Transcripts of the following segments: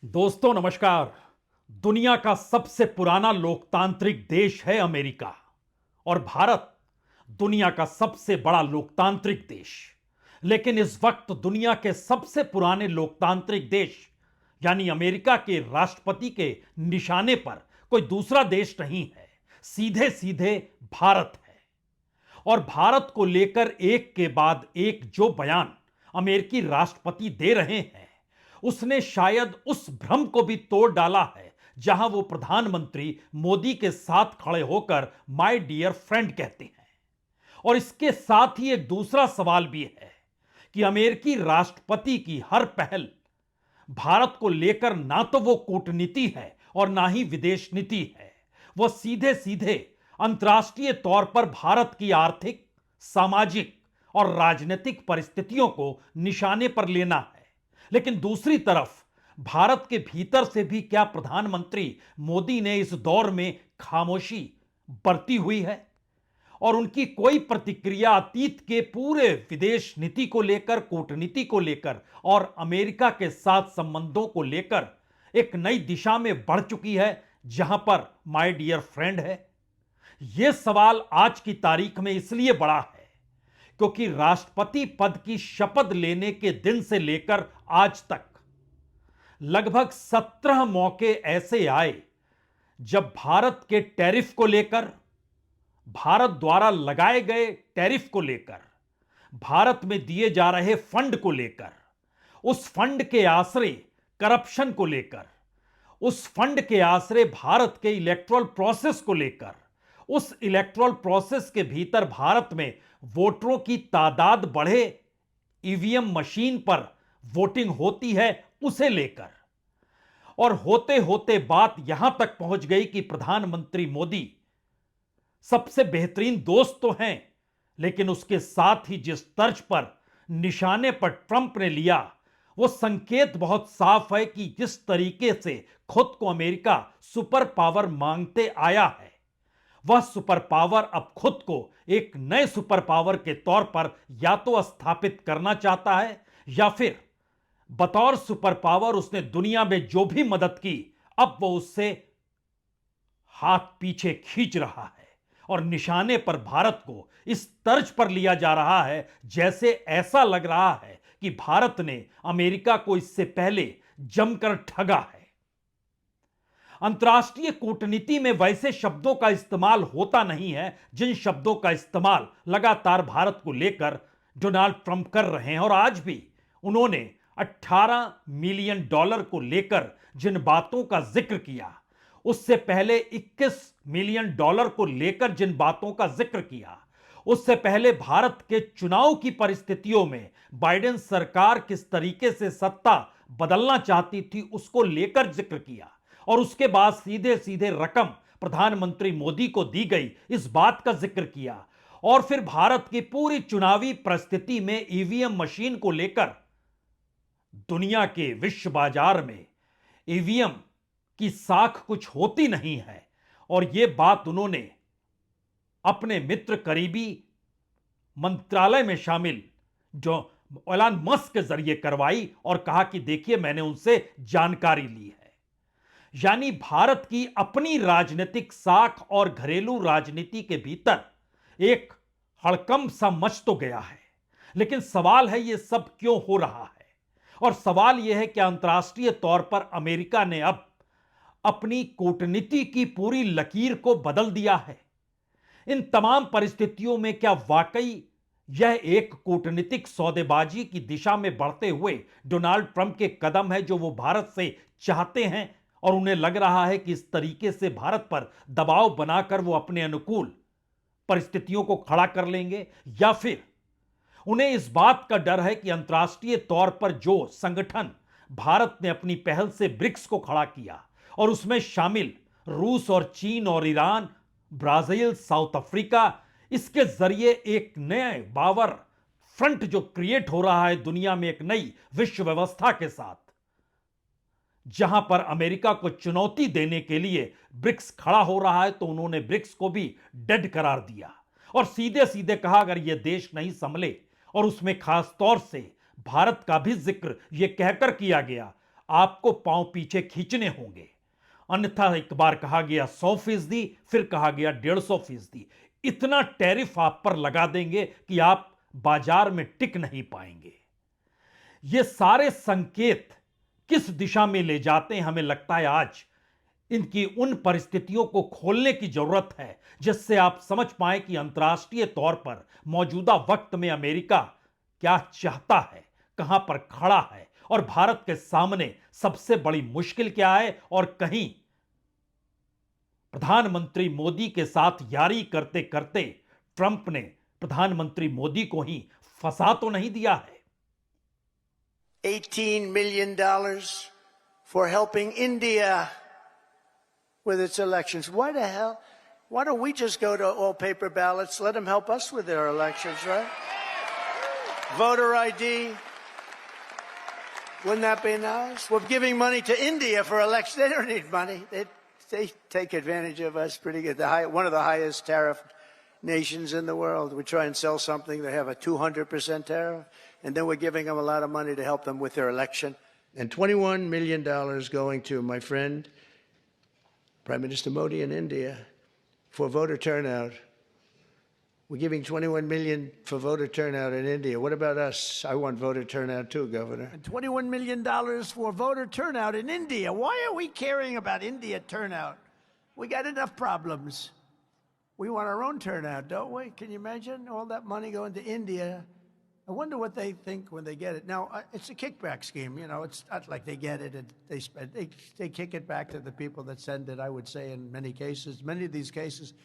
दोस्तों नमस्कार। दुनिया का सबसे पुराना लोकतांत्रिक देश है अमेरिका और भारत दुनिया का सबसे बड़ा लोकतांत्रिक देश। लेकिन इस वक्त दुनिया के सबसे पुराने लोकतांत्रिक देश यानी अमेरिका के राष्ट्रपति के निशाने पर कोई दूसरा देश नहीं है, सीधे सीधे भारत है। और भारत को लेकर एक के बाद एक जो बयान अमेरिकी राष्ट्रपति दे रहे हैं उसने शायद उस भ्रम को भी तोड़ डाला है जहां वो प्रधानमंत्री मोदी के साथ खड़े होकर माय डियर फ्रेंड कहते हैं। और इसके साथ ही एक दूसरा सवाल भी है कि अमेरिकी राष्ट्रपति की हर पहल भारत को लेकर ना तो वो कूटनीति है और ना ही विदेश नीति है। वो सीधे सीधे अंतर्राष्ट्रीय तौर पर भारत की आर्थिक, सामाजिक और राजनीतिक परिस्थितियों को निशाने पर लेना है। लेकिन दूसरी तरफ भारत के भीतर से भी क्या प्रधानमंत्री मोदी ने इस दौर में खामोशी बरती हुई है और उनकी कोई प्रतिक्रिया अतीत के पूरे विदेश नीति को लेकर, कूटनीति को लेकर और अमेरिका के साथ संबंधों को लेकर एक नई दिशा में बढ़ चुकी है जहां पर माय डियर फ्रेंड है? यह सवाल आज की तारीख में इसलिए बड़ा है क्योंकि राष्ट्रपति पद की शपथ लेने के दिन से लेकर आज तक लगभग 17 मौके ऐसे आए जब भारत के टैरिफ को लेकर, भारत द्वारा लगाए गए टैरिफ को लेकर, भारत में दिए जा रहे फंड को लेकर, उस फंड के आश्रय करप्शन को लेकर, उस फंड के आश्रय भारत के इलेक्टोरल प्रोसेस को लेकर, उस इलेक्टोरल प्रोसेस के भीतर भारत में वोटरों की तादाद बढ़े, ईवीएम मशीन पर वोटिंग होती है उसे लेकर। और होते होते बात यहां तक पहुंच गई कि प्रधानमंत्री मोदी सबसे बेहतरीन दोस्त तो हैं, लेकिन उसके साथ ही जिस तर्ज पर निशाने पर ट्रंप ने लिया वो संकेत बहुत साफ है कि जिस तरीके से खुद को अमेरिका सुपर पावर मांगते आया है वह सुपर पावर अब खुद को एक नए सुपर पावर के तौर पर या तो स्थापित करना चाहता है या फिर बतौर सुपर पावर उसने दुनिया में जो भी मदद की अब वो उससे हाथ पीछे खींच रहा है और निशाने पर भारत को इस तर्ज पर लिया जा रहा है जैसे ऐसा लग रहा है कि भारत ने अमेरिका को इससे पहले जमकर ठगा है। अंतर्राष्ट्रीय कूटनीति में वैसे शब्दों का इस्तेमाल होता नहीं है जिन शब्दों का इस्तेमाल लगातार भारत को लेकर डोनाल्ड ट्रंप कर रहे हैं। और आज भी उन्होंने 18 मिलियन डॉलर को लेकर जिन बातों का जिक्र किया, उससे पहले 21 मिलियन डॉलर को लेकर जिन बातों का जिक्र किया, उससे पहले भारत के चुनाव की परिस्थितियों में बाइडेन सरकार किस तरीके से सत्ता बदलना चाहती थी उसको लेकर जिक्र किया, और उसके बाद सीधे सीधे रकम प्रधानमंत्री मोदी को दी गई इस बात का जिक्र किया। और फिर भारत की पूरी चुनावी परिस्थिति में ईवीएम मशीन को लेकर दुनिया के विश्व बाजार में ईवीएम की साख कुछ होती नहीं है, और यह बात उन्होंने अपने मित्र करीबी मंत्रालय में शामिल जो एलन मस्क के जरिए करवाई और कहा कि देखिए मैंने उनसे जानकारी ली है। यानी भारत की अपनी राजनीतिक साख और घरेलू राजनीति के भीतर एक हड़कंप सा मच तो गया है। लेकिन सवाल है यह सब क्यों हो रहा है, और सवाल यह है कि अंतर्राष्ट्रीय तौर पर अमेरिका ने अब अपनी कूटनीति की पूरी लकीर को बदल दिया है। इन तमाम परिस्थितियों में क्या वाकई यह एक कूटनीतिक सौदेबाजी की दिशा में बढ़ते हुए डोनाल्ड ट्रंप के कदम है जो वो भारत से चाहते हैं, और उन्हें लग रहा है कि इस तरीके से भारत पर दबाव बनाकर वो अपने अनुकूल परिस्थितियों को खड़ा कर लेंगे, या फिर उन्हें इस बात का डर है कि अंतर्राष्ट्रीय तौर पर जो संगठन भारत ने अपनी पहल से ब्रिक्स को खड़ा किया और उसमें शामिल रूस और चीन और ईरान, ब्राजील, साउथ अफ्रीका, इसके जरिए एक नए पावर फ्रंट जो क्रिएट हो रहा है दुनिया में एक नई विश्व व्यवस्था के साथ, जहां पर अमेरिका को चुनौती देने के लिए ब्रिक्स खड़ा हो रहा है, तो उन्होंने ब्रिक्स को भी डेड करार दिया और सीधे सीधे कहा अगर यह देश नहीं संभले, और उसमें खास तौर से भारत का भी जिक्र यह कहकर किया गया आपको पांव पीछे खींचने होंगे। अन्यथा एक बार कहा गया 100%, फिर कहा गया 150%। इतना टैरिफ आप पर लगा देंगे कि आप बाजार में टिक नहीं पाएंगे। ये सारे संकेत किस दिशा में ले जाते हैं, हमें लगता है आज इनकी उन परिस्थितियों को खोलने की जरूरत है जिससे आप समझ पाएं कि अंतर्राष्ट्रीय तौर पर मौजूदा वक्त में अमेरिका क्या चाहता है, कहां पर खड़ा है और भारत के सामने सबसे बड़ी मुश्किल क्या है। और कहीं प्रधानमंत्री मोदी के साथ यारी करते करते ट्रंप ने प्रधानमंत्री मोदी को ही फंसा तो नहीं दिया है। $18 million for helping India with its elections. Why the hell? Why don't we just go to all paper ballots? Let them help us with their elections, right? Voter ID. Wouldn't that be nice? We're giving money to India for elections. They don't need money. They take advantage of us pretty good. One of the highest tariff nations in the world. We try and sell something, they have a 200% tariff, and then we're giving them a lot of money to help them with their election. And $21 million going to my friend, Prime Minister Modi in India, for voter turnout. We're giving $21 million for voter turnout in India. What about us? I want voter turnout too, Governor. And $21 million for voter turnout in India. Why are we caring about India turnout? We got enough problems. We want our own turnout, don't we? Can you imagine all that money going to India? I wonder what they think when they get it. Now, it's a kickback scheme. You know, it's not like they get it and they spend. They kick it back to the people that send it, I would say, in many cases. Many of these cases,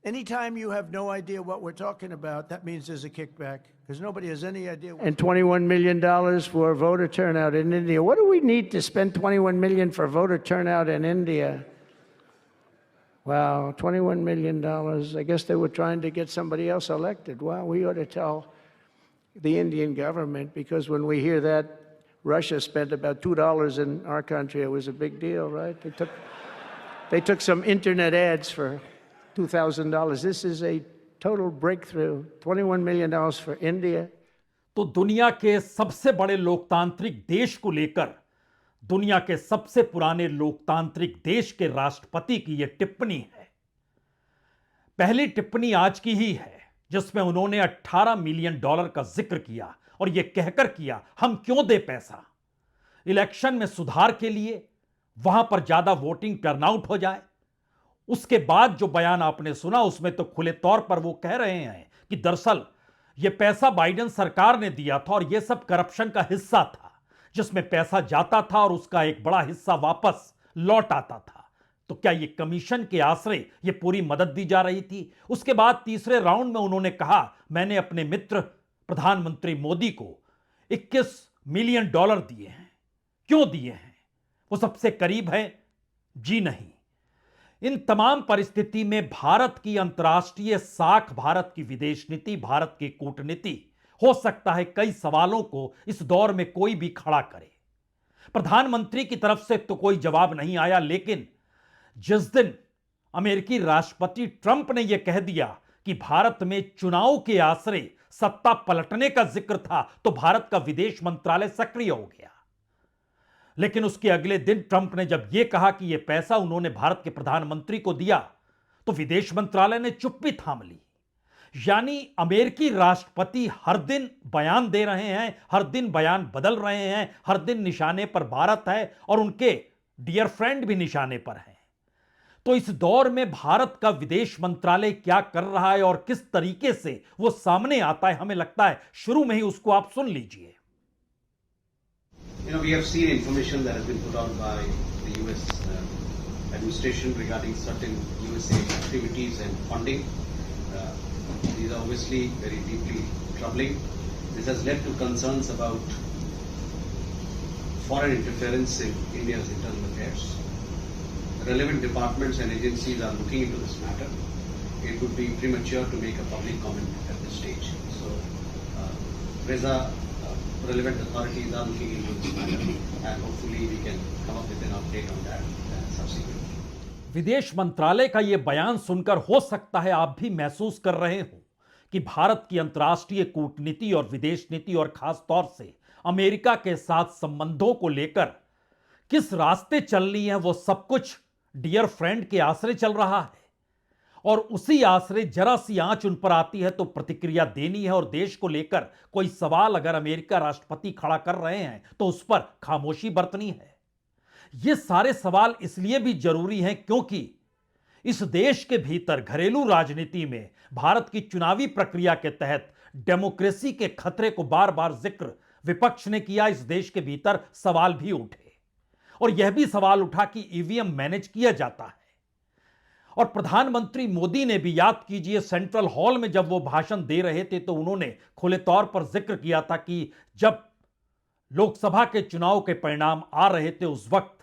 anytime you have no idea what we're talking about, that means there's a kickback because nobody has any idea. And $21 million for voter turnout in India. What do we need to spend $21 million for voter turnout in India? Wow, $21 million. I guess they were trying to get somebody else elected. Wow, we ought to tell the Indian government, because when we hear that Russia spent about $2 in our country, it was a big deal, right? They took some internet ads for $2,000. This is a total breakthrough. $21 million for India. तो दुनिया के सबसे बड़े लोकतांत्रिक देश को लेकर दुनिया के सबसे पुराने लोकतांत्रिक देश के राष्ट्रपति की यह टिप्पणी है। पहली टिप्पणी आज की ही है जिसमें उन्होंने $18 मिलियन का जिक्र किया और यह कहकर किया, हम क्यों दे पैसा, इलेक्शन में सुधार के लिए, वहां पर ज्यादा वोटिंग टर्नआउट हो जाए। उसके बाद जो बयान आपने सुना उसमें तो खुले तौर पर वो कह रहे हैं कि दरअसल यह पैसा बाइडेन सरकार ने दिया था और यह सब करप्शन का हिस्सा था जिसमें पैसा जाता था और उसका एक बड़ा हिस्सा वापस लौट आता था। तो क्या यह कमीशन के आश्रय यह पूरी मदद दी जा रही थी? उसके बाद तीसरे राउंड में उन्होंने कहा, मैंने अपने मित्र प्रधानमंत्री मोदी को $21 मिलियन दिए हैं। क्यों दिए हैं? वो सबसे करीब है? जी नहीं। इन तमाम परिस्थिति में भारत की अंतर्राष्ट्रीय साख, भारत की विदेश नीति, भारत की कूटनीति हो सकता है कई सवालों को इस दौर में कोई भी खड़ा करे। प्रधानमंत्री की तरफ से तो कोई जवाब नहीं आया, लेकिन जिस दिन अमेरिकी राष्ट्रपति ट्रंप ने यह कह दिया कि भारत में चुनाव के आश्रय सत्ता पलटने का जिक्र था, तो भारत का विदेश मंत्रालय सक्रिय हो गया। लेकिन उसके अगले दिन ट्रंप ने जब यह कहा कि यह पैसा उन्होंने भारत के प्रधानमंत्री को दिया, तो विदेश मंत्रालय ने चुप्पी थाम ली। यानी अमेरिकी राष्ट्रपति हर दिन बयान दे रहे हैं, हर दिन बयान बदल रहे हैं, हर दिन निशाने पर भारत है और उनके डियर फ्रेंड भी निशाने पर हैं। तो इस दौर में भारत का विदेश मंत्रालय क्या कर रहा है और किस तरीके से वो सामने आता है, हमें लगता है शुरू में ही उसको आप सुन लीजिए। You know, we have seen information that has been put out by the U.S. Administration regarding certain USA activities and funding. These are obviously very deeply troubling. This has led to concerns about foreign interference in India's internal affairs. Relevant departments and agencies are looking into this matter. It would be premature to make a public comment at this stage. So, relevant authorities are looking into this matter, and hopefully we can come up with an update on that subsequently. विदेश मंत्रालय का यह बयान सुनकर हो सकता है आप भी महसूस कर रहे हो कि भारत की अंतर्राष्ट्रीय कूटनीति और विदेश नीति और खास तौर से अमेरिका के साथ संबंधों को लेकर किस रास्ते चलनी है वो सब कुछ डियर फ्रेंड के आसरे चल रहा है, और उसी आसरे जरा सी आंच उन पर आती है तो प्रतिक्रिया देनी है। और देश को लेकर कोई सवाल अगर अमेरिका राष्ट्रपति खड़ा कर रहे हैं तो उस पर खामोशी बरतनी है। ये सारे सवाल इसलिए भी जरूरी हैं क्योंकि इस देश के भीतर घरेलू राजनीति में भारत की चुनावी प्रक्रिया के तहत डेमोक्रेसी के खतरे को बार बार जिक्र विपक्ष ने किया। इस देश के भीतर सवाल भी उठे और यह भी सवाल उठा कि ईवीएम मैनेज किया जाता है। और प्रधानमंत्री मोदी ने भी, याद कीजिए, सेंट्रल हॉल में जब वो भाषण दे रहे थे तो उन्होंने खुले तौर पर जिक्र किया था कि जब लोकसभा के चुनाव के परिणाम आ रहे थे उस वक्त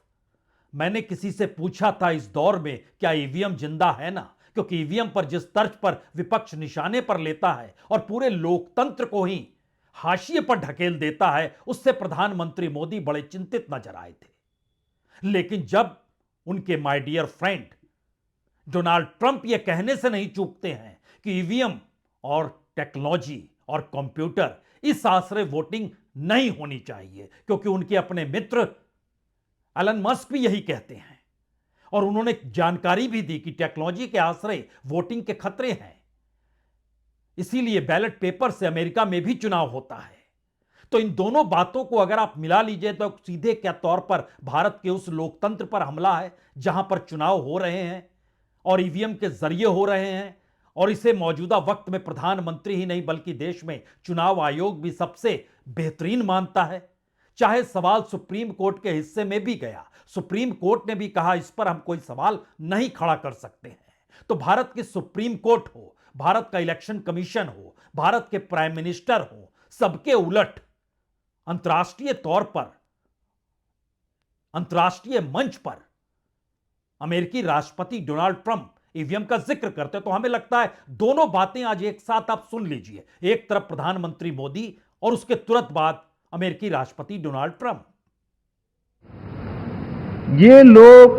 मैंने किसी से पूछा था इस दौर में क्या ईवीएम जिंदा है ना, क्योंकि ईवीएम पर जिस तर्ज पर विपक्ष निशाने पर लेता है और पूरे लोकतंत्र को ही हाशिए पर ढकेल देता है, उससे प्रधानमंत्री मोदी बड़े चिंतित नजर आए थे। लेकिन जब उनके my dear friend Donald Trump यह कहने से नहीं चूकते हैं कि ईवीएम और टेक्नोलॉजी और कंप्यूटर इस आश्रय वोटिंग नहीं होनी चाहिए, क्योंकि उनके अपने मित्र एलन मस्क भी यही कहते हैं और उन्होंने जानकारी भी दी कि टेक्नोलॉजी के आश्रय वोटिंग के खतरे हैं, इसीलिए बैलेट पेपर से अमेरिका में भी चुनाव होता है। तो इन दोनों बातों को अगर आप मिला लीजिए तो सीधे क्या तौर पर भारत के उस लोकतंत्र पर हमला है जहां पर चुनाव हो रहे हैं और ईवीएम के जरिए हो रहे हैं, और इसे मौजूदा वक्त में प्रधानमंत्री ही नहीं बल्कि देश में चुनाव आयोग भी सबसे बेहतरीन मानता है। चाहे सवाल सुप्रीम कोर्ट के हिस्से में भी गया, सुप्रीम कोर्ट ने भी कहा इस पर हम कोई सवाल नहीं खड़ा कर सकते हैं। तो भारत की सुप्रीम कोर्ट हो, भारत का इलेक्शन कमीशन हो, भारत के प्राइम मिनिस्टर हो, सबके उलट अंतर्राष्ट्रीय तौर पर, अंतर्राष्ट्रीय मंच पर अमेरिकी राष्ट्रपति डोनाल्ड ट्रंप ईवीएम का जिक्र करते, तो हमें लगता है दोनों बातें आज एक साथ आप सुन लीजिए। एक तरफ प्रधानमंत्री मोदी और उसके तुरंत बाद अमेरिकी राष्ट्रपति डोनाल्ड ट्रंप। ये लोग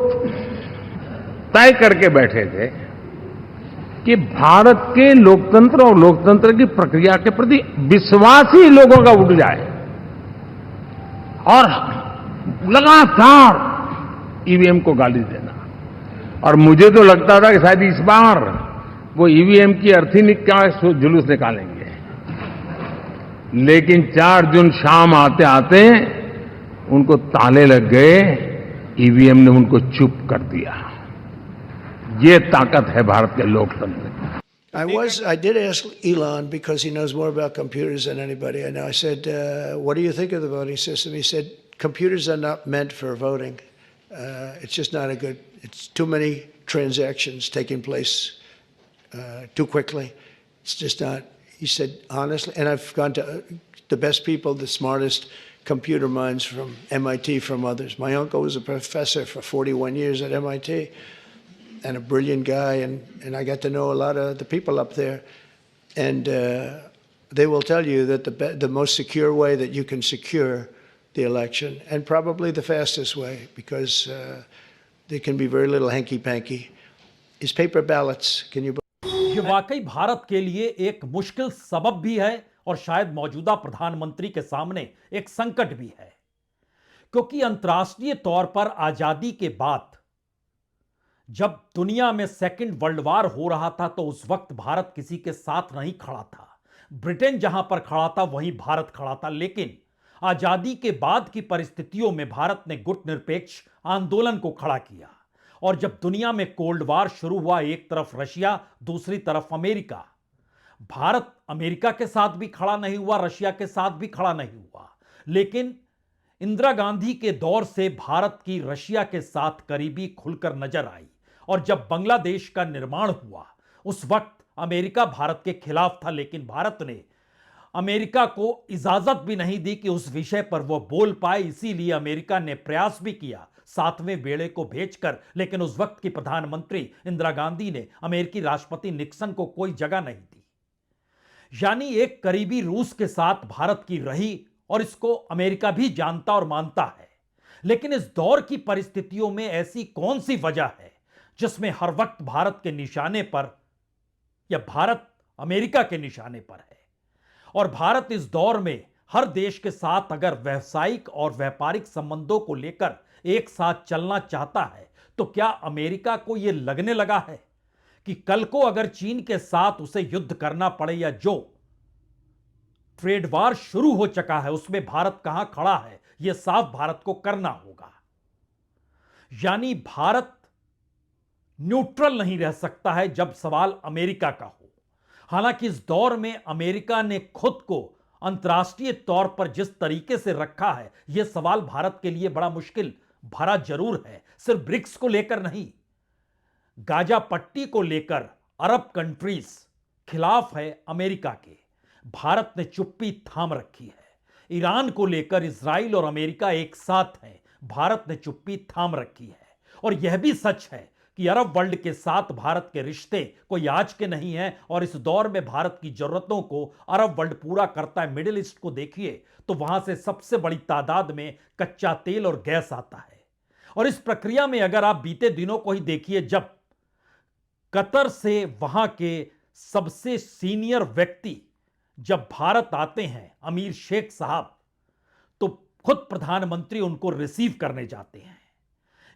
तय करके बैठे थे कि भारत के लोकतंत्र और लोकतंत्र की प्रक्रिया के प्रति विश्वास ही लोगों का उठ जाए, और लगातार ईवीएम को गाली देना। और मुझे तो लगता था कि शायद इस बार वो ईवीएम की अर्थी का जुलूस निकालेंगे, लेकिन 4 जून शाम आते आते उनको ताले लग गए, ईवीएम ने उनको चुप कर दिया। ये ताकत है भारत के लोकतंत्र की। I did ask Elon because he knows more about computers than anybody I know. I said, what do you think of the voting system? He said, computers are not meant for voting. It's just not a good, it's too many transactions taking place too quickly. It's just not, he said, honestly, and I've gone to the best people, the smartest computer minds from MIT, from others. My uncle was a professor for 41 years at MIT and a brilliant guy, and I got to know a lot of the people up there. And they will tell you that the most secure way that you can secure the election, and probably the fastest way, because there can be very little hanky-panky, is paper ballots. Can you? ये वाकई भारत के लिए एक मुश्किल सबब भी है और शायद मौजूदा प्रधानमंत्री के सामने एक संकट भी है, क्योंकि अंतर्राष्ट्रीय तौर पर आजादी के बाद जब दुनिया में सेकंड वर्ल्ड वॉर हो रहा था तो उस वक्त भारत किसी के साथ नहीं खड़ा था। ब्रिटेन जहां पर खड़ा था वहीं भारत खड़ा था, लेकिन आजादी के बाद की परिस्थितियों में भारत ने गुटनिरपेक्ष आंदोलन को खड़ा किया। और जब दुनिया में कोल्ड वॉर शुरू हुआ, एक तरफ रशिया, दूसरी तरफ अमेरिका, भारत अमेरिका के साथ भी खड़ा नहीं हुआ, रशिया के साथ भी खड़ा नहीं हुआ। लेकिन इंदिरा गांधी के दौर से भारत की रशिया के साथ करीबी खुलकर नजर आई, और जब बांग्लादेश का निर्माण हुआ उस वक्त अमेरिका भारत के खिलाफ था, लेकिन भारत ने अमेरिका को इजाजत भी नहीं दी कि उस विषय पर वह बोल पाए। इसीलिए अमेरिका ने प्रयास भी किया 7वें बेड़े को भेजकर, लेकिन उस वक्त की प्रधानमंत्री इंदिरा गांधी ने अमेरिकी राष्ट्रपति निक्सन को कोई जगह नहीं दी। यानी एक करीबी रूस के साथ भारत की रही, और इसको अमेरिका भी जानता और मानता है। लेकिन इस दौर की परिस्थितियों में ऐसी कौन सी वजह है जिसमें हर वक्त भारत के निशाने पर, या भारत अमेरिका के निशाने पर है, और भारत इस दौर में हर देश के साथ अगर व्यावसायिक और व्यापारिक संबंधों को लेकर एक साथ चलना चाहता है तो क्या अमेरिका को यह लगने लगा है कि कल को अगर चीन के साथ उसे युद्ध करना पड़े या जो ट्रेड वार शुरू हो चुका है उसमें भारत कहां खड़ा है यह साफ भारत को करना होगा। यानी भारत न्यूट्रल नहीं रह सकता है जब सवाल अमेरिका का हो। हालांकि इस दौर में अमेरिका ने खुद को अंतर्राष्ट्रीय तौर पर जिस तरीके से रखा है यह सवाल भारत के लिए बड़ा मुश्किल भरा जरूर है। सिर्फ ब्रिक्स को लेकर नहीं, गाजा पट्टी को लेकर अरब कंट्रीज खिलाफ है अमेरिका के, भारत ने चुप्पी थाम रखी है। ईरान को लेकर इजराइल और अमेरिका एक साथ हैं, भारत ने चुप्पी थाम रखी है। और यह भी सच है कि अरब वर्ल्ड के साथ भारत के रिश्ते कोई आज के नहीं हैं और इस दौर में भारत की जरूरतों को अरब वर्ल्ड पूरा करता है। मिडिल ईस्ट को देखिए तो वहां से सबसे बड़ी तादाद में कच्चा तेल और गैस आता है। और इस प्रक्रिया में अगर आप बीते दिनों को ही देखिए, जब कतर से वहां के सबसे सीनियर व्यक्ति जब भारत आते हैं, अमीर शेख साहब, तो खुद प्रधानमंत्री उनको रिसीव करने जाते हैं।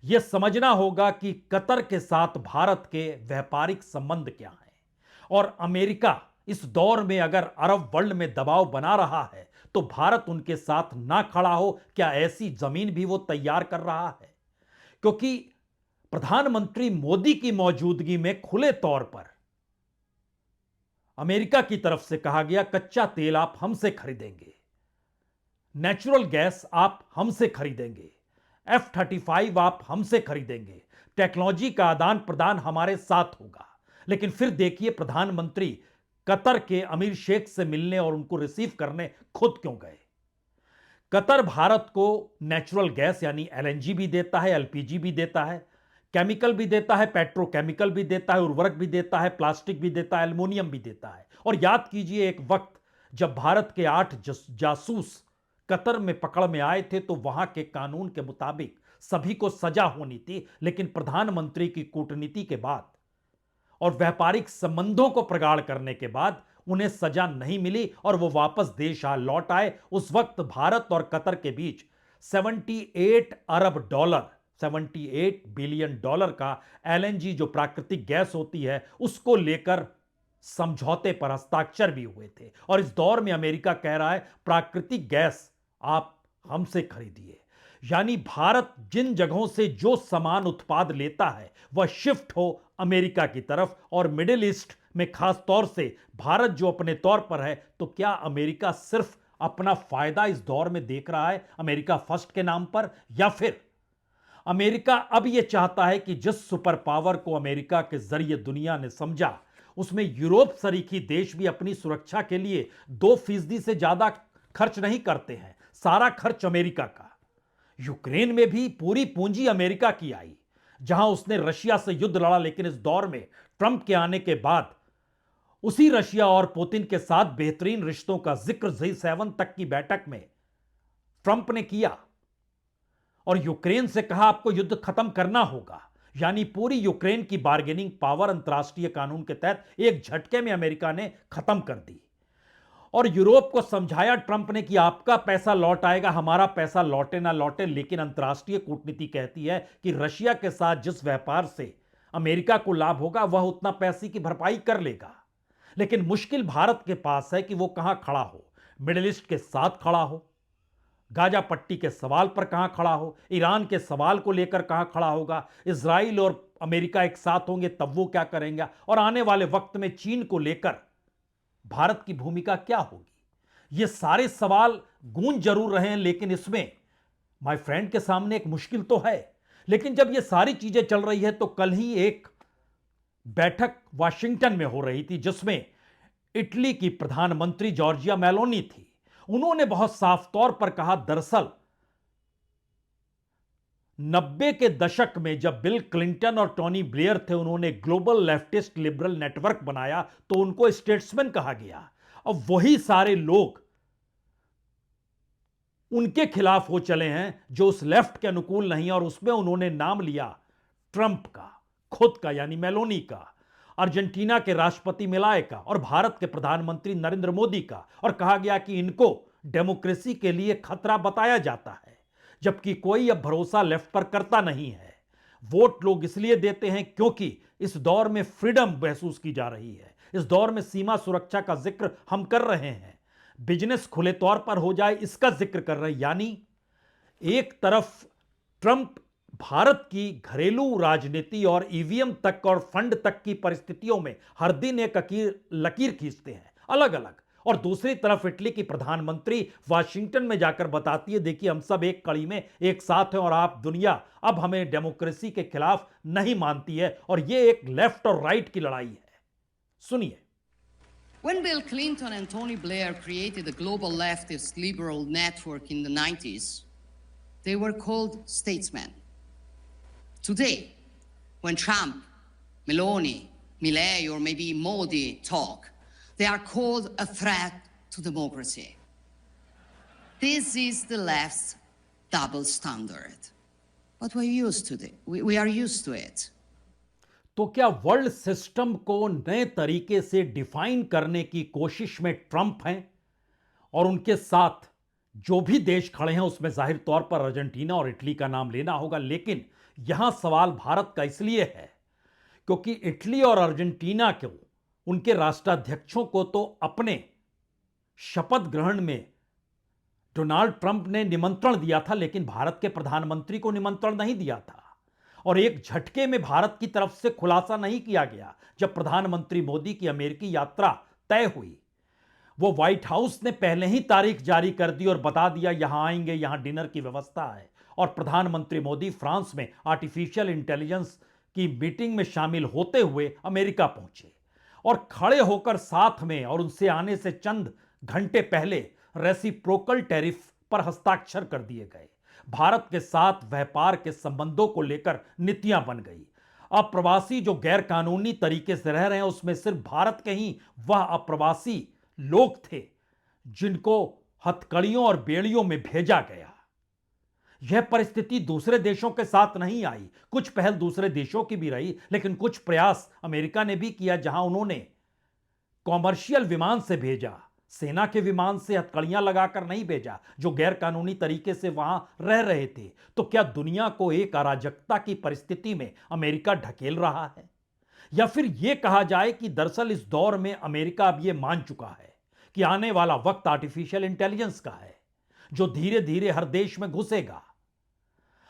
यह समझना होगा कि कतर के साथ भारत के व्यापारिक संबंध क्या हैं और अमेरिका इस दौर में अगर अरब वर्ल्ड में दबाव बना रहा है तो भारत उनके साथ ना खड़ा हो, क्या ऐसी जमीन भी वो तैयार कर रहा है? क्योंकि प्रधानमंत्री मोदी की मौजूदगी में खुले तौर पर अमेरिका की तरफ से कहा गया कच्चा तेल आप हमसे खरीदेंगे, नेचुरल गैस आप हमसे खरीदेंगे, F-35 आप हमसे खरीदेंगे, टेक्नोलॉजी का आदान प्रदान हमारे साथ होगा। लेकिन फिर देखिए प्रधानमंत्री कतर के अमीर शेख से मिलने और उनको रिसीव करने खुद क्यों गए? कतर भारत को नेचुरल गैस यानी LNG भी देता है, LPG भी देता है, केमिकल भी देता है, पेट्रोकेमिकल भी देता है, उर्वरक भी देता है, प्लास्टिक भी देता है, एल्युमिनियम भी देता है। और याद कीजिए एक वक्त जब भारत के 8 जासूस कतर में पकड़ में आए थे तो वहां के कानून के मुताबिक सभी को सजा होनी थी, लेकिन प्रधानमंत्री की कूटनीति के बाद और व्यापारिक संबंधों को प्रगाढ़ करने के बाद उन्हें सजा नहीं मिली और वो वापस देश लौट आए। उस वक्त भारत और कतर के बीच 78 अरब डॉलर, 78 बिलियन डॉलर का LNG जो प्राकृतिक गैस होती है उसको लेकर समझौते पर हस्ताक्षर भी हुए थे। और इस दौर में अमेरिका कह रहा है प्राकृतिक गैस आप हमसे खरीदिए। यानी भारत जिन जगहों से जो सामान उत्पाद लेता है वह शिफ्ट हो अमेरिका की तरफ। और मिडिल ईस्ट में खास तौर से भारत जो अपने तौर पर है, तो क्या अमेरिका सिर्फ अपना फायदा इस दौर में देख रहा है अमेरिका फर्स्ट के नाम पर, या फिर अमेरिका अब यह चाहता है कि जिस सुपर पावर को अमेरिका के जरिए दुनिया ने समझा उसमें यूरोप सरीखी देश भी अपनी सुरक्षा के लिए 2% से ज्यादा खर्च नहीं करते हैं, सारा खर्च अमेरिका का। यूक्रेन में भी पूरी पूंजी अमेरिका की आई, जहां उसने रशिया से युद्ध लड़ा। लेकिन इस दौर में ट्रंप के आने के बाद उसी रशिया और पुतिन के साथ बेहतरीन रिश्तों का जिक्र G7 तक की बैठक में ट्रंप ने किया और यूक्रेन से कहा आपको युद्ध खत्म करना होगा। यानी पूरी यूक्रेन की बार्गेनिंग पावर अंतर्राष्ट्रीय कानून के तहत एक झटके में अमेरिका ने खत्म कर दी। और यूरोप को समझाया ट्रंप ने कि आपका पैसा लौट आएगा, हमारा पैसा लौटे ना लौटे, लेकिन अंतर्राष्ट्रीय कूटनीति कहती है कि रशिया के साथ जिस व्यापार से अमेरिका को लाभ होगा वह उतना पैसे की भरपाई कर लेगा। लेकिन मुश्किल भारत के पास है कि वो कहां खड़ा हो, मिडिल ईस्ट के साथ खड़ा हो, गाजा पट्टी के सवाल पर कहां खड़ा हो, ईरान के सवाल को लेकर कहां खड़ा होगा, इजराइल और अमेरिका एक साथ होंगे तब वो क्या करेंगे, और आने वाले वक्त में चीन को लेकर भारत की भूमिका क्या होगी। ये सारे सवाल गूंज जरूर रहे हैं, लेकिन इसमें माय फ्रेंड के सामने एक मुश्किल तो है। लेकिन जब ये सारी चीजें चल रही है तो कल ही एक बैठक वाशिंगटन में हो रही थी जिसमें इटली की प्रधानमंत्री जॉर्जिया मेलोनी थी। उन्होंने बहुत साफ तौर पर कहा, दरअसल 90 के दशक में जब बिल क्लिंटन और टोनी ब्लेयर थे उन्होंने ग्लोबल लेफ्टिस्ट लिबरल नेटवर्क बनाया तो उनको स्टेट्समैन कहा गया। अब वही सारे लोग उनके खिलाफ हो चले हैं जो उस लेफ्ट के अनुकूल नहीं, और उसमें उन्होंने नाम लिया ट्रंप का, खुद का यानी मेलोनी का, अर्जेंटीना के राष्ट्रपति मिलाय का और भारत के प्रधानमंत्री नरेंद्र मोदी का। और कहा गया कि इनको डेमोक्रेसी के लिए खतरा बताया जाता है, जबकि कोई अब भरोसा लेफ्ट पर करता नहीं है। वोट लोग इसलिए देते हैं क्योंकि इस दौर में फ्रीडम महसूस की जा रही है। इस दौर में सीमा सुरक्षा का जिक्र हम कर रहे हैं, बिजनेस खुले तौर पर हो जाए इसका जिक्र कर रहे हैं। यानी एक तरफ ट्रंप भारत की घरेलू राजनीति और ईवीएम तक और फंड तक की परिस्थितियों में हर दिन एक लकीर खींचते हैं अलग अलग, और दूसरी तरफ इटली की प्रधानमंत्री वाशिंगटन में जाकर बताती है, देखिए हम सब एक कड़ी में एक साथ हैं और आप दुनिया अब हमें डेमोक्रेसी के खिलाफ नहीं मानती है, और यह एक लेफ्ट और राइट की लड़ाई है। सुनिए। When Bill Clinton and Tony Blair created the global leftist liberal network in the 90s, they were called statesmen. Today, when Trump, Meloni, Milley, or maybe Modi talk, they are called a threat to democracy. This is the left's double standard. But we're used to it. We are used to it. तो क्या world system को नए तरीके से define करने की कोशिश में ट्रंप हैं, और उनके साथ जो भी देश खड़े हैं उसमें जाहिर तौर पर अर्जेंटीना और इटली का नाम लेना होगा। लेकिन यहां सवाल भारत का इसलिए है क्योंकि इटली और अर्जेंटीना को, उनके राष्ट्राध्यक्षों को तो अपने शपथ ग्रहण में डोनाल्ड ट्रंप ने निमंत्रण दिया था, लेकिन भारत के प्रधानमंत्री को निमंत्रण नहीं दिया था, और एक झटके में भारत की तरफ से खुलासा नहीं किया गया। जब प्रधानमंत्री मोदी की अमेरिकी यात्रा तय हुई, वो व्हाइट हाउस ने पहले ही तारीख जारी कर दी और बता दिया यहां आएंगे, यहां डिनर की व्यवस्था है, और प्रधानमंत्री मोदी फ्रांस में आर्टिफिशियल इंटेलिजेंस की मीटिंग में शामिल होते हुए अमेरिका पहुंचे, और खड़े होकर साथ में और उनसे आने से चंद घंटे पहले रेसिप्रोकल टैरिफ पर हस्ताक्षर कर दिए गए। भारत के साथ व्यापार के संबंधों को लेकर नीतियां बन गई। अप्रवासी जो गैर कानूनी तरीके से रह रहे हैं उसमें सिर्फ भारत के ही वह अप्रवासी लोग थे जिनको हथकड़ियों और बेड़ियों में भेजा गया। यह परिस्थिति दूसरे देशों के साथ नहीं आई। कुछ पहल दूसरे देशों की भी रही, लेकिन कुछ प्रयास अमेरिका ने भी किया, जहां उन्होंने कॉमर्शियल विमान से भेजा, सेना के विमान से हथकड़ियां लगाकर नहीं भेजा, जो गैर कानूनी तरीके से वहां रह रहे थे। तो क्या दुनिया को एक अराजकता की परिस्थिति में अमेरिका ढकेल रहा है, या फिर यह कहा जाए कि दरअसल इस दौर में अमेरिका अब यह मान चुका है कि आने वाला वक्त आर्टिफिशियल इंटेलिजेंस का है, जो धीरे धीरे हर देश में घुसेगा,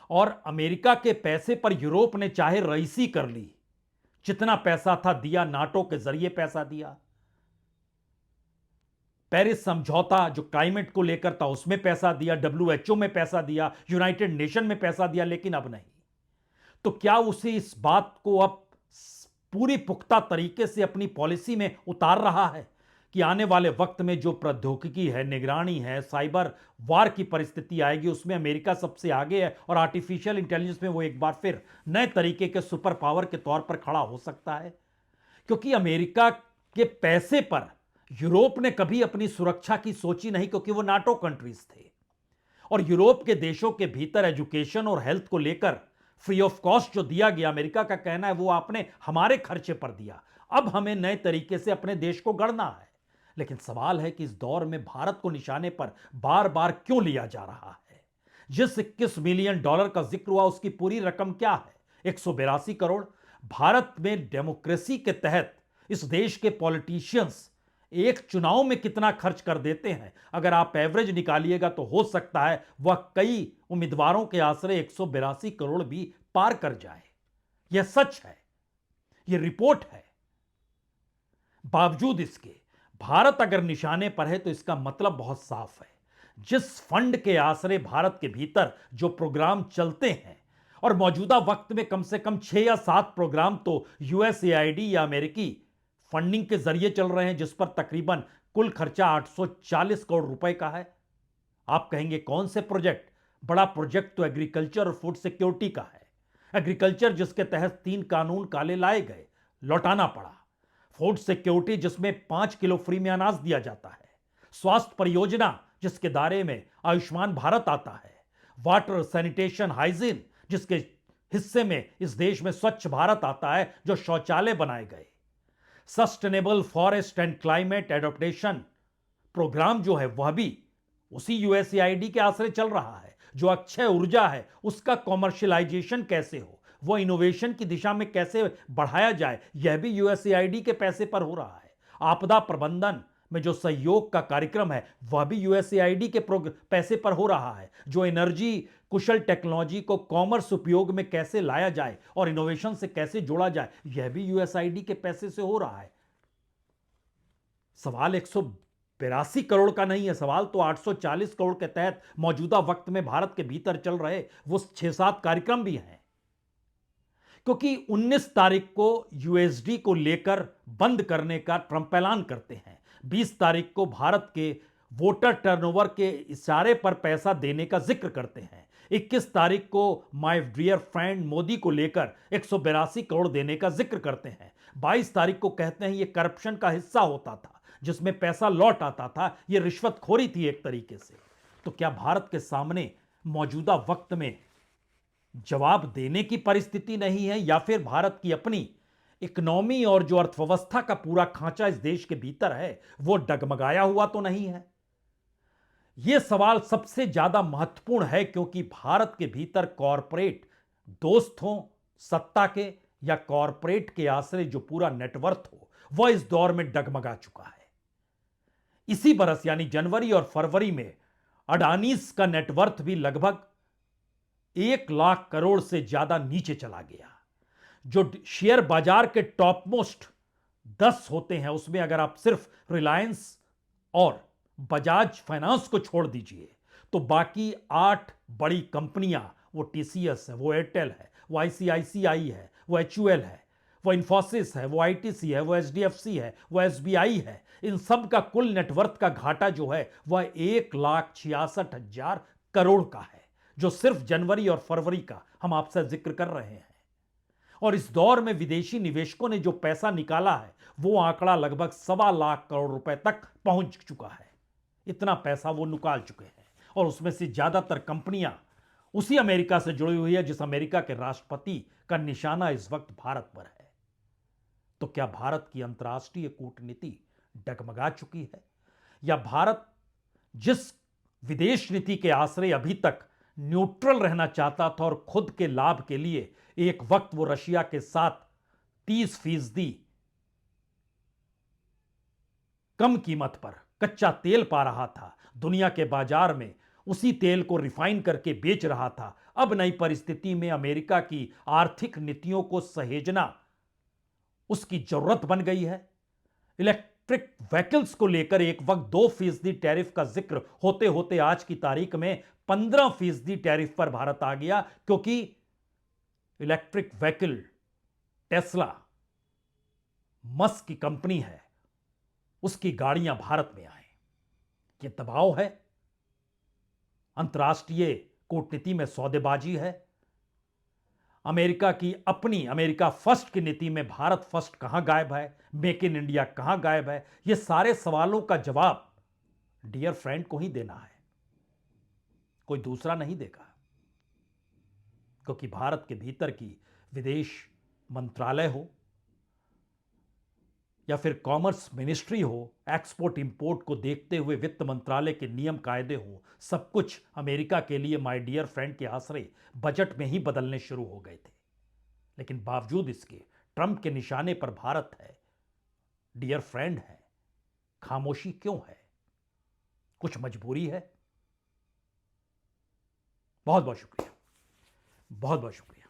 और अमेरिका के पैसे पर यूरोप ने चाहे रईसी कर ली, जितना पैसा था दिया, नाटो के जरिए पैसा दिया, पेरिस समझौता जो क्लाइमेट को लेकर था उसमें पैसा दिया, डब्ल्यूएचओ में पैसा दिया, यूनाइटेड नेशन में पैसा दिया, लेकिन अब नहीं। तो क्या उसे इस बात को अब पूरी पुख्ता तरीके से अपनी पॉलिसी में उतार रहा है कि आने वाले वक्त में जो प्रौद्योगिकी है, निगरानी है, साइबर वार की परिस्थिति आएगी, उसमें अमेरिका सबसे आगे है, और आर्टिफिशियल इंटेलिजेंस में वो एक बार फिर नए तरीके के सुपर पावर के तौर पर खड़ा हो सकता है? क्योंकि अमेरिका के पैसे पर यूरोप ने कभी अपनी सुरक्षा की सोची नहीं, क्योंकि वो नाटो कंट्रीज थे, और यूरोप के देशों के भीतर एजुकेशन और हेल्थ को लेकर फ्री ऑफ कॉस्ट जो दिया गया, अमेरिका का कहना है वो आपने हमारे खर्चे पर दिया, अब हमें नए तरीके से अपने देश को गढ़ना है। लेकिन सवाल है कि इस दौर में भारत को निशाने पर बार बार क्यों लिया जा रहा है? जिस $21 मिलियन का जिक्र हुआ उसकी पूरी रकम क्या है? 182 करोड़। भारत में डेमोक्रेसी के तहत इस देश के पॉलिटिशियंस एक चुनाव में कितना खर्च कर देते हैं, अगर आप एवरेज निकालिएगा तो हो सकता है वह कई उम्मीदवारों के आश्रय 182 करोड़ भी पार कर जाए। यह सच है, यह रिपोर्ट है। बावजूद इसके भारत अगर निशाने पर है तो इसका मतलब बहुत साफ है। जिस फंड के आश्रय भारत के भीतर जो प्रोग्राम चलते हैं, और मौजूदा वक्त में कम से कम 6 या 7 प्रोग्राम तो यूएसएआईडी या अमेरिकी फंडिंग के जरिए चल रहे हैं, जिस पर तकरीबन कुल खर्चा 840 करोड़ रुपए का है। आप कहेंगे कौन से प्रोजेक्ट? बड़ा प्रोजेक्ट तो एग्रीकल्चर और फूड सिक्योरिटी का है। एग्रीकल्चर जिसके तहत 3 कानून काले लाए गए, लौटाना पड़ा। फूड सिक्योरिटी जिसमें 5 किलो फ्री में अनाज दिया जाता है। स्वास्थ्य परियोजना जिसके दायरे में आयुष्मान भारत आता है। वाटर, सैनिटेशन, हाइजीन जिसके हिस्से में इस देश में स्वच्छ भारत आता है, जो शौचालय बनाए गए। Sustainable forest and climate adaptation programme जो है वह भी उसी यूएसएआईडी के आश्रय चल रहा है। जो अक्षय ऊर्जा है उसका कॉमर्शियलाइजेशन कैसे हो, वो इनोवेशन की दिशा में कैसे बढ़ाया जाए, यह भी यूएसएआईडी के पैसे पर हो रहा है। आपदा प्रबंधन में जो सहयोग का कार्यक्रम है वह भी यूएसएआईडी के पैसे पर हो रहा है। जो एनर्जी कुशल टेक्नोलॉजी को कॉमर्स उपयोग में कैसे लाया जाए और इनोवेशन से कैसे जोड़ा जाए, यह भी यूएसएआईडी के पैसे से हो रहा है। सवाल 182 करोड़ का नहीं है, सवाल तो 840 करोड़ के तहत मौजूदा वक्त में भारत के भीतर चल रहे वो 6-7 कार्यक्रम भी हैं। क्योंकि 19 तारीख को यूएसडी को लेकर बंद करने का ट्रंप ऐलान करते हैं। 20 तारीख को भारत के वोटर टर्नओवर के इशारे पर पैसा देने का जिक्र करते हैं। 21 तारीख को माय डियर फ्रेंड मोदी को लेकर 182 करोड़ देने का जिक्र करते हैं। 22 तारीख को कहते हैं यह करप्शन का हिस्सा होता था, जिसमें पैसा लौट आता था, यह रिश्वतखोरी थी एक तरीके से। तो क्या भारत के सामने मौजूदा वक्त में जवाब देने की परिस्थिति नहीं है, या फिर भारत की अपनी इकोनॉमी और जो अर्थव्यवस्था का पूरा खांचा इस देश के भीतर है वो डगमगाया हुआ तो नहीं है? यह सवाल सबसे ज्यादा महत्वपूर्ण है क्योंकि भारत के भीतर कॉरपोरेट दोस्त हों सत्ता के या कॉरपोरेट के आश्रय जो पूरा नेटवर्थ हो वह इस दौर में डगमगा चुका है। इसी बरस यानी जनवरी और फरवरी में अडानीज का नेटवर्थ भी लगभग 1 लाख करोड़ से ज्यादा नीचे चला गया। जो शेयर बाजार के टॉप मोस्ट 10 होते हैं उसमें अगर आप सिर्फ रिलायंस और बजाज फाइनेंस को छोड़ दीजिए तो बाकी 8 बड़ी कंपनियां, वो टीसीएस है, वो एयरटेल है, वो आईसीआईसीआई है, वो एचयूएल है, वो इन्फोसिस है, वो आईटीसी है, वो एचडीएफसी है, वो एसबीआई है, इन सब का कुल नेटवर्थ का घाटा जो है वह 1,66,000 करोड़ का है, जो सिर्फ जनवरी और फरवरी का हम आपसे जिक्र कर रहे हैं। और इस दौर में विदेशी निवेशकों ने जो पैसा निकाला है वो आंकड़ा लगभग 1.25 लाख करोड़ रुपए तक पहुंच चुका है। इतना पैसा वो निकाल चुके हैं और उसमें से ज्यादातर कंपनियां उसी अमेरिका से जुड़ी हुई है जिस अमेरिका के राष्ट्रपति का निशाना इस वक्त भारत पर है। तो क्या भारत की अंतर्राष्ट्रीय कूटनीति डगमगा चुकी है, या भारत जिस विदेश नीति के आश्रय अभी तक न्यूट्रल रहना चाहता था और खुद के लाभ के लिए एक वक्त वो रशिया के साथ 30% कम कीमत पर कच्चा तेल पा रहा था, दुनिया के बाजार में उसी तेल को रिफाइन करके बेच रहा था, अब नई परिस्थिति में अमेरिका की आर्थिक नीतियों को सहेजना उसकी जरूरत बन गई है। इलेक्ट्रिक व्हीकल्स को लेकर एक वक्त 2% टैरिफ का जिक्र होते होते आज की तारीख में 15% टैरिफ पर भारत आ गया, क्योंकि इलेक्ट्रिक व्हीकल टेस्ला मस्क की कंपनी है, उसकी गाड़ियां भारत में आए। यह दबाव है, अंतर्राष्ट्रीय कूटनीति में सौदेबाजी है। अमेरिका की अपनी अमेरिका फर्स्ट की नीति में भारत फर्स्ट कहां गायब है, मेक इन इंडिया कहां गायब है? ये सारे सवालों का जवाब डियर फ्रेंड को ही देना है, कोई दूसरा नहीं देगा। क्योंकि भारत के भीतर की विदेश मंत्रालय हो या फिर कॉमर्स मिनिस्ट्री हो, एक्सपोर्ट इंपोर्ट को देखते हुए वित्त मंत्रालय के नियम कायदे हो, सब कुछ अमेरिका के लिए माय डियर फ्रेंड के आश्रय बजट में ही बदलने शुरू हो गए थे। लेकिन बावजूद इसके ट्रंप के निशाने पर भारत है, डियर फ्रेंड है। खामोशी क्यों है? कुछ मजबूरी है? बहुत बहुत शुक्रिया, बहुत बहुत शुक्रिया।